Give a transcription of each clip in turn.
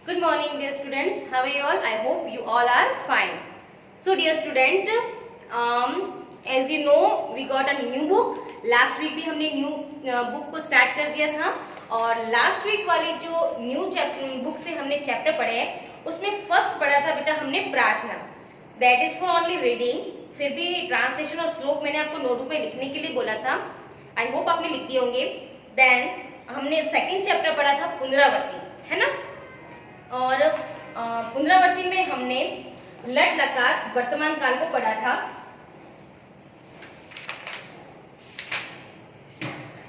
Good morning, dear students. How are you all? I hope you all are fine. So, dear student, as you know, we got a new book. Last week भी हमने new book को start कर दिया था और last week वाली जो new book से हमने चैप्टर पढ़े हैं उसमें फर्स्ट पढ़ा था बेटा हमने प्रार्थना. That is for only reading. फिर भी ट्रांसलेशन और श्लोक मैंने आपको नोटबुक में लिखने के लिए बोला था. आई होप आपने लिख दिए होंगे. देन हमने सेकेंड चैप्टर पढ़ा था पुनरावृत्ति, है ना. और पुनरावृत्ति में हमने लट लकार वर्तमान काल को पढ़ा था.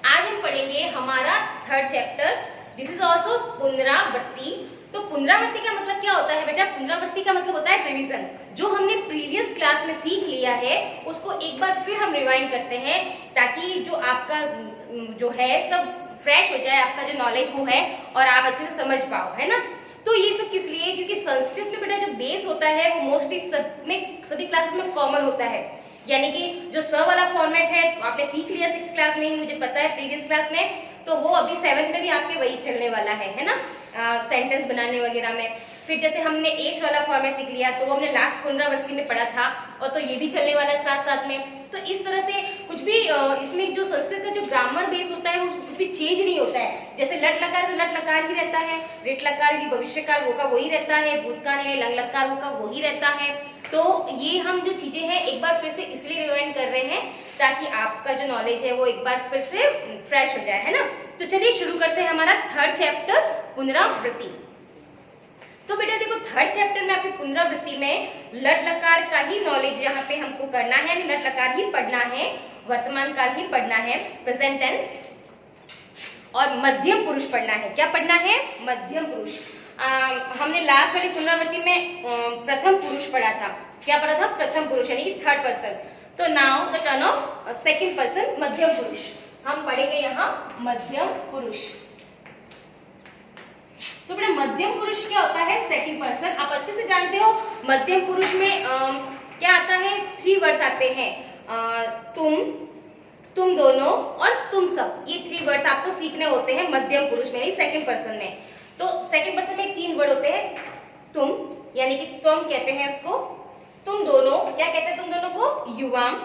आज हम पढ़ेंगे हमारा third chapter. This is also पुनरावृत्ति. तो पुनरावृत्ति का मतलब क्या होता है बेटा? पुनरावृत्ति का मतलब होता है रिवीजन. जो हमने प्रीवियस क्लास में सीख लिया है उसको एक बार फिर हम रिवाइंड करते हैं ताकि जो आपका जो है सब फ्रेश हो जाए, आपका जो नॉलेज वो है और आप अच्छे से समझ पाओ, है ना. तो ये सब किस लिए? क्योंकि संस्कृत में बेटा जो बेस होता है वो मोस्टली सभी क्लासेस में कॉमन होता है. यानी कि जो स वाला फॉर्मेट है आपने सीख लिया 6th क्लास में ही, मुझे पता है प्रीवियस क्लास में, तो वो अभी 7th में भी आपके वही चलने वाला है ना. सेंटेंस बनाने वगैरह में. फिर जैसे हमने एश वाला फॉर्मेट सीख लिया तो हमने लास्ट पुनरावृत्ति में पढ़ा था और तो ये भी चलने वाला है साथ साथ में. तो इस तरह से कुछ भी इसमें जो संस्कृत का जो ग्रामर बेस होता है वो कुछ भी चेंज नहीं होता है. जैसे लट लकार तो लट लकार ही रहता है, रिट लकार की भविष्यकाल वो का वही रहता है, भूतकाल यानी लंग लकार वो का वही रहता है. तो ये हम जो चीजें हैं एक बार फिर से इसलिए रिवाइंड कर रहे हैं ताकि आपका जो नॉलेज है वो एक बार फिर से फ्रेश हो जाए, है ना. तो चलिए शुरू करते हैं हमारा थर्ड चैप्टर पुनरावृत्ति. तो बेटा देखो थर्ड चैप्टर में आपकी पुनरावृत्ति में लट लकार का ही नॉलेज यहाँ पे हमको करना है, यानी लट लकार ही पढ़ना है, वर्तमान काल ही पढ़ना है, प्रेजेंट टेंस और मध्यम पुरुष पढ़ना है. क्या पढ़ना है? मध्यम पुरुष. हमने लास्ट वाली पुनरावृत्ति में प्रथम पुरुष पढ़ा था. क्या पढ़ा था? प्रथम पुरुष यानी कि थर्ड पर्सन. तो now the turn off second person मध्यम पुरुष. हम पढ़ेंगे यहाँ मध्यम पुरुष. तो बेटा मध्यम पुरुष क्या होता है? Second person. आप अच्छे से जानते हो मध्यम पुरुष में क्या आता है? 3 वर्ड्स आते हैं. तुम दोनों और तुम सब. ये 3 वर्ड्स आपको सीखने होते हैं मध्यम पुरुष में, सेकंड पर्सन में. तो सेकंड पर्सन में 3 वर्ड होते हैं. तुम यानी कि तुम कहते हैं उसको. तुम दोनों क्या कहते हैं? तुम दोनों को युवाम.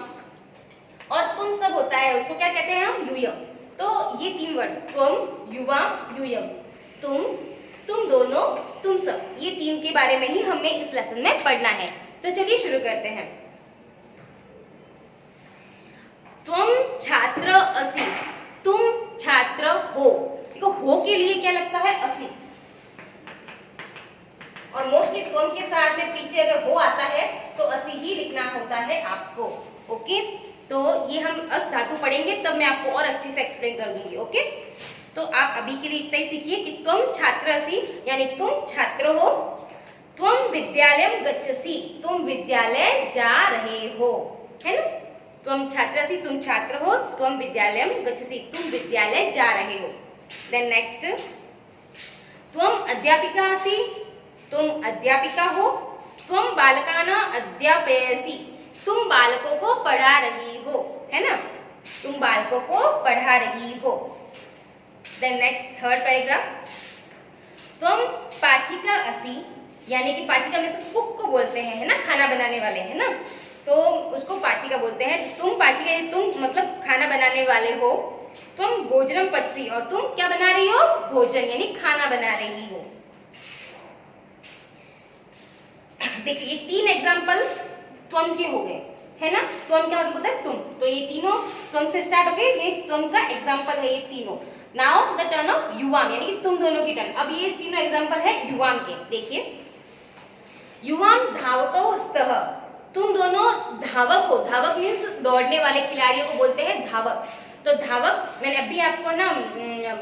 और तुम सब होता है उसको क्या कहते हैं हम? यूयम. तो ये 3 वर्ड तुम, युवाम, यूयम. तुम दोनों, तुम सब, ये 3 के बारे में ही हमें इस लेसन में पढ़ना है. तो चलिए शुरू करते हैं. तुम छात्र असि. तुम छात्र हो. देखो हो के लिए क्या लगता है? असि. और मोस्टली तुम के साथ में पीछे अगर हो आता है तो असि ही लिखना होता है आपको. ओके. तो ये हम अस धातु पढ़ेंगे तब मैं आपको और अच्छे से एक्सप्लेन कर दूंगी. ओके. तो आप अभी के लिए इतना ही सीखिए कि तुम छात्र असि यानी तुम छात्र हो. तुम विद्यालय गच्छसि. तुम विद्यालय जा रहे हो, है ना. तुम छात्र असि, तुम छात्र हो. तुम विद्यालय गच्छसि, तुम विद्यालय जा रहे हो. Then next. तुम अध्यापिका असि. तुम अध्यापिका हो. तुम बालकाना अध्यापयसि. तुम बालकों को पढ़ा रही हो, है ना. तुम बालकों को पढ़ा रही हो. Then next third paragraph. तुम पाचिका असि यानी कि पाचिका में से कुक को बोलते हैं, है ना, खाना बनाने वाले, है ना. तो उसको पाचिका बोलते हैं. तुम पाचिका यानी तुम मतलब खाना बनाने वाले हो. तुम भोजनम पचसी और तुम क्या बना रही हो? भोजन यानी खाना बना रही हो. देखिए 3 एग्जाम्पल तुम के हो गए, है ना. तुम क्या मतलब होता है? तुम. तो ये तीनों तुम से स्टार्ट हो गए. ये तुम का एग्जाम्पल है ये तीनों. नाउ द टर्न ऑफ युवाम यानी कि तुम दोनों की टर्न. अब ये तीनों एग्जाम्पल है युवाम के. देखिए युवाम धावको स्तः. तुम दोनों धावक हो. धावक मीन्स दौड़ने वाले खिलाड़ियों को बोलते हैं धावक. तो धावक मैंने अभी आपको ना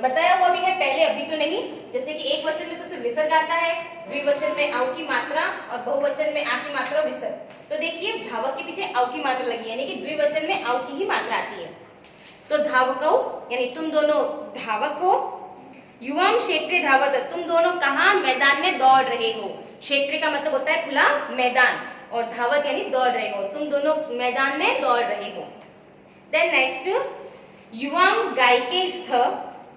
बताया हुआ भी है पहले, अभी तो नहीं. जैसे कि एक वचन में तो सिर्फ विसर्ग आता है, द्विवचन में आउ की मात्रा और बहुवचन में आ की मात्रा विसर्ग. तो देखिए धावक के पीछे आउ की मात्रा लगी यानी कि द्विवचन में आउ की ही मात्रा आती है. तो धावकौ यानी तुम दोनों धावक हो. युवाम क्षेत्रे धावत. तुम दोनों कहाँ? मैदान में दौड़ रहे हो. क्षेत्र का मतलब होता है खुला मैदान और धावत यानी दौड़ रहे हो. तुम दोनों मैदान में दौड़ रहे हो. देन नेक्स्ट युवाम गायिके स्थ.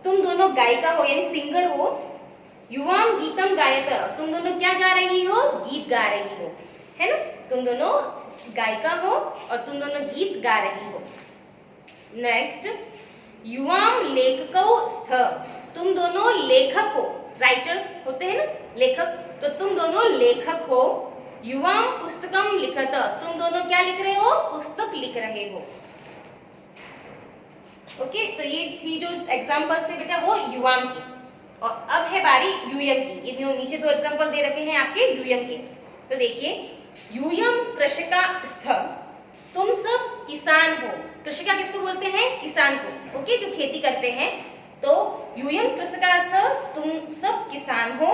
तुम दोनों गायिका हो यानी सिंगर हो. युवाम गीतम गायत, तुम दोनों क्या गा रही हो? गीत गा रही हो, है ना? तुम दोनों गायिका हो और तुम दोनों गीत गा रही हो। नेक्स्ट, युवाम लेखको स्थ, तुम दोनों लेखक हो, राइटर होते हैं ना लेखक, तो तुम दोनों लेखक हो। युवाम पुस्तकम लिखत, तुम दोनों क्या लिख रहे हो? पुस्तक लिख रहे हो। ओके, तो ये थ्री जो एग्जांपल्स थे बेटा वो युवाम की। और अब है बारी यूयम की। ये जो नीचे दो एग्जांपल दे रखे हैं आपके यूयम के, तो देखिए, यूयम कृषका स्थ, तुम सब किसान हो। कृषका किसको बोलते हैं? किसान को। ओके, जो खेती करते हैं। तो यूयम कृषका स्थ, तुम सब किसान हो।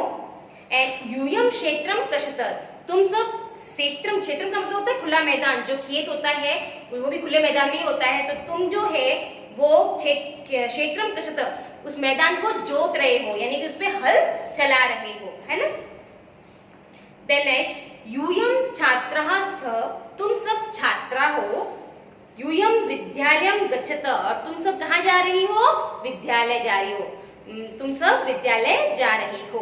एंड यूयम क्षेत्रम कृषत, तुम सब क्षेत्रम, क्षेत्रम का मतलब होता है खुला मैदान, जो खेत होता है वो भी खुले मैदान में ही होता है। तो तुम जो है वो क्षेत्रम कृषत, उस मैदान को जोत रहे हो, यानी कि उस पे हल चला रहे हो, है ना? देन नेक्स्ट, यूयम छात्रः स्थ, तुम सब छात्रा हो। यूयम विद्यालयम गच्छत, और तुम सब कहाँ जा रही हो? विद्यालय जा रही हो। तुम सब विद्यालय जा रही हो।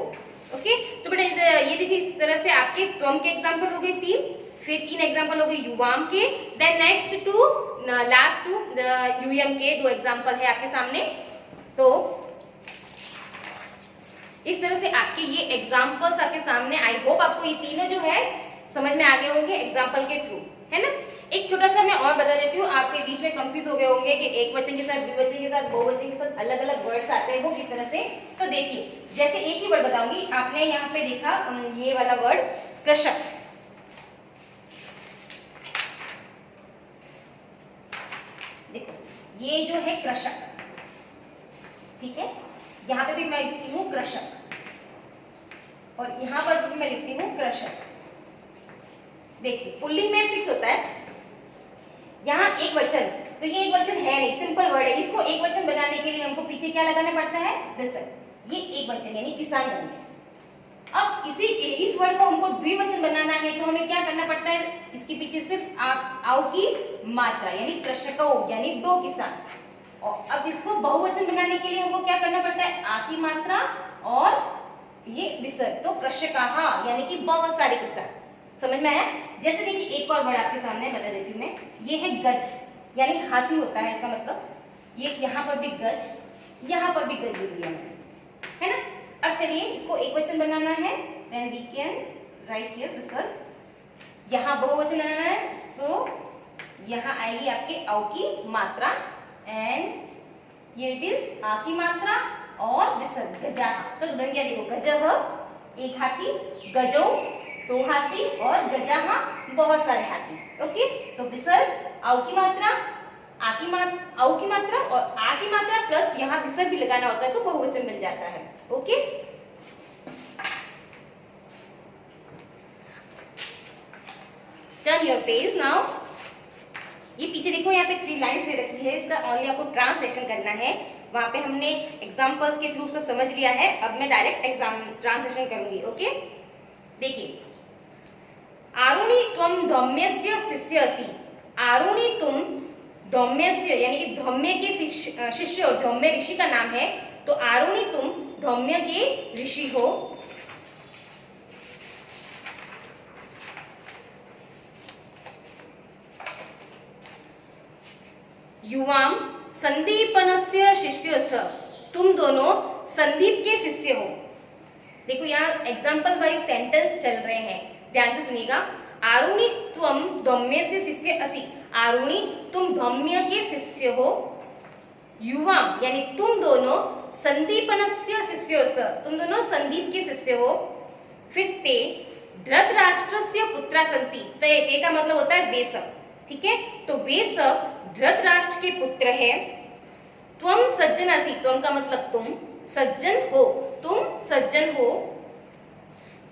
ओके, तो बेटा ये देखिए, इस तरह से आपके त्वम के एग्जाम्पल हो गए 3, फिर 3 एग्जाम्पल हो गए युवाम के। Then next to last to यूयम के 2 एग्जाम्पल है आपके सामने। तो इस तरह से आपके ये एग्जाम्पल्स आपके सामने, आई होप आपको ये तीनों जो है समझ में आ गए होंगे एग्जाम्पल के थ्रू, है ना? एक छोटा सा मैं और बता देती हूँ, आपके बीच में कंफ्यूज हो गए होंगे कि एक वचन के साथ, द्विवचन के साथ, बहुवचन के साथ अलग अलग वर्ड्स आते हैं, वो किस तरह से। तो देखिए, जैसे एक ही वर्ड बताऊंगी, आपने यहाँ पे देखा ये वाला वर्ड कृषक, देखो ये जो है कृषक, ठीक है? यहाँ पे भी मैं लिखती हूँ कृषक और यहाँ पर भी मैं लिखती हूँ कृषक। देखिए पुल्लिंग में फिक्स होता है, यहाँ एक वचन, तो ये एक वचन है नहीं, सिंपल वर्ड है। इसको एक वचन बनाने के लिए हमको पीछे क्या लगाना पड़ता है? विसर्ग। ये एक वचन यानी किसान बन गया। अब इस वर्ड को हमको द्विवचन बनाना है, तो हमें क्या करना पड़ता है? इसके पीछे सिर्फ आओ की मात्रा यानी कृषको यानी 2 किसान। और अब इसको बहुवचन बनाने के लिए हमको क्या करना पड़ता है? आ की मात्रा और ये विसर्ग, तो कृषकाः यानी कि बहुत सारे किसान। समझ में आया? जैसे देखिए एक और वर्ड आपके सामने बता देती हूँ मैं, ये है गज यानी हाथी होता है, इसका मतलब ये यहाँ पर भी गज, यहाँ पर भी गज दिया है ना? अब चलिए इसको एक वचन बनाना है, then we can write here विसर्ग। यहाँ बहुवचन बनाना है, सो यहाँ आएगी आपके औ की मात्रा एंड ये इट इज आ की मात्रा और विसर्ग गजाः। तो बन गया, देखो गजः एक हाथी, गजो 2 हाथी और गजाः बहुत सारे हाथी। ओके, तो विसर्ग औ की मात्रा, औ की मात्रा और आ की मात्रा प्लस यहाँ विसर्ग भी लगाना होता है, तो बहुवचन मिल जाता है। Okay, turn your page now. ये पीछे देखो, यहाँ पे 3 लाइन्स दे रखी है, इसका ओनली आपको ट्रांसलेशन करना है। वहां पे हमने एग्जाम्पल्स के थ्रू सब समझ लिया है, अब मैं डायरेक्ट एग्जाम ट्रांसलेशन करूंगी। ओके, देखिए, आरुणि त्वं धौम्यस्य शिष्यसि। आरुणि तुम धौम्यस्य यानी कि धौम्य के शिष्य हो, धौम्य ऋषि का नाम है, तो आरुणि तुम धौम्य के ऋषि हो। युवाम संदीपनस्य शिष्यस्थ, तुम दोनों संदीप के शिष्य हो। देखो यहाँ एग्जाम्पल वाइज सेंटेंस चल रहे हैं, ध्यान से सुनिएगा। आरुणि त्वं धौम्य से शिष्य असि, आरुणि तुम धौम्य के शिष्य हो। युवाम यानी तुम दोनों संदीपनस्य शिष्यस्थ, तुम दोनों संदीप के शिष्य हो। फिर ते धृतराष्ट्रस्य पुत्रा सन्ति, ते का मतलब होता है वे सब, ठीक है? तो वे सब धृतराष्ट्र के पुत्र है। त्वं सज्जनसि, त्वं का मतलब तुम, सज्जन हो, तुम सज्जन हो।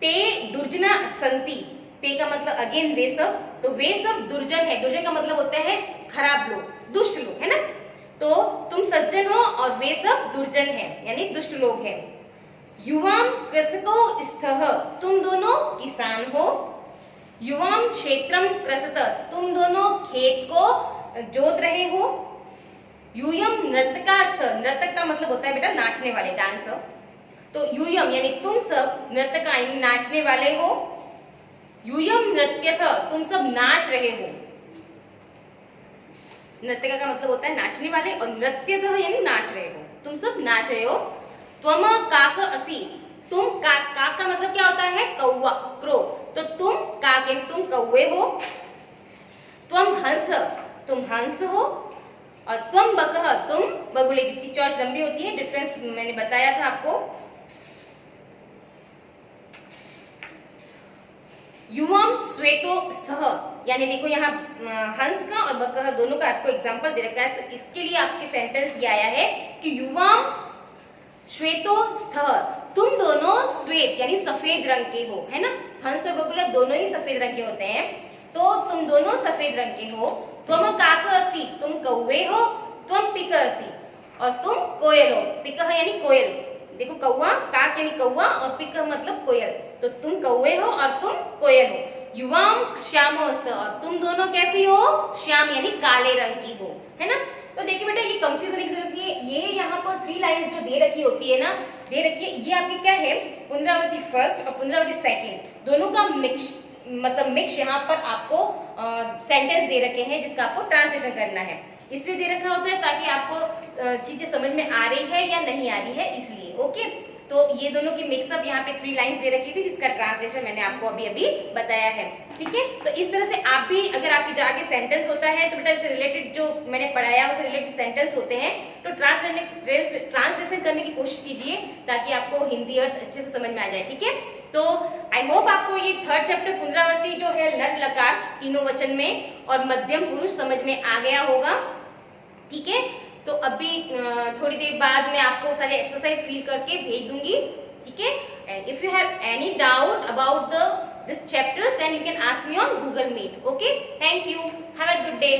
ते दुर्जना सन्ति, ते का मतलब अगेन वे सब, तो वे सब दुर्जन है, दुर्जन का मतलब होता है खराब लोग, दुष्ट लोग, है ना? तो तुम सज्जन हो और वे सब दुर्जन है यानी दुष्ट लोग हैं। युवाम कृषको स्थः, तुम दोनों किसान हो। युवाम क्षेत्रम कृषत, तुम दोनों खेत को जोत रहे हो। यूयम नर्तकास्थ, नर्तक का मतलब होता है बेटा नाचने वाले, डांसर। तो यूयम यानी तुम सब, नृत्यका यानी नाचने वाले हो, यूयम नृत्यथ तुम सब नाच रहे हो। नृत्यका का मतलब होता है नाचने वाले, और नृत्यथ यानी नाच रहे हो, तुम सब नाच रहे हो। त्वम काक असि, तुम काक का मतलब क्या होता है? कौवा, क्रो। तो तुम काक यानी तुम कौवे हो। त्वम हंस, तुम हंस हो। और त्वम बकह, तुम बगुले, जिसकी चोंच लंबी होती है, डिफरेंस मैंने बताया था आपको। युवम श्वेतो स्थः, यानी देखो यहाँ हंस का और बकह दोनों का आपको एग्जांपल दे रखा है, तो इसके लिए आपके सेंटेंस ये आया है कि युवम श्वेतो स्थः, तुम दोनों श्वेत यानी सफेद रंग के हो, है ना। हंस और बगुला दोनों ही सफेद रंग के होते हैं, तो तुम दोनों सफेद रंग के हो। त्वम काक असि, तुम कौवे हो। त्वम पिक असि, और तुम कोयल हो। पिकह यानी कोयल, देखो कौवा, काक यानी कौवा और पिक मतलब कोयल, तो तुम कौवे हो और तुम कोयल हो। युवाम श्यामोस्त, और तुम दोनों कैसी हो? श्याम यानी काले रंग की हो, है ना। तो देखिए बेटा ये कंफ्यूज होने की जरूरत नहीं है, ये यहाँ पर 3 लाइंस जो दे रखी होती है ना, दे रखी है, ये आपकी क्या है? पुनरावृत्ति फर्स्ट और पुनरावृत्ति सेकंड दोनों का मिक्स यहाँ पर आपको सेंटेंस दे रखे हैं, जिसका आपको ट्रांसलेशन करना है। इसलिए दे रखा होता है ताकि आपको चीजें समझ में आ रही है या नहीं आ रही है, इसलिए। ओके, तो ये दोनों की मिक्सअप यहाँ पे 3 लाइंस दे रखी थी, जिसका ट्रांसलेशन मैंने आपको अभी अभी बताया है। ठीक है, तो इस तरह से आप भी, अगर आपके जाके सेंटेंस होता है तो बेटा इससे रिलेटेड जो मैंने पढ़ाया उससे रिलेटेड सेंटेंस होते हैं, तो ट्रांसलेशन करने की कोशिश कीजिए ताकि आपको हिंदी अर्थ अच्छे से समझ में आ जाए। ठीक है, तो आई होप आपको ये 3rd चैप्टर पुनरावृत्ति जो है लट लकार तीनों वचन में और मध्यम पुरुष समझ में आ गया होगा। ठीक है, तो अभी थोड़ी देर बाद मैं आपको सारे एक्सरसाइज फिल करके भेज दूंगी। ठीक है, and if you have any doubt about this chapters then you can ask me on Google Meet. Okay, thank you, have a good day.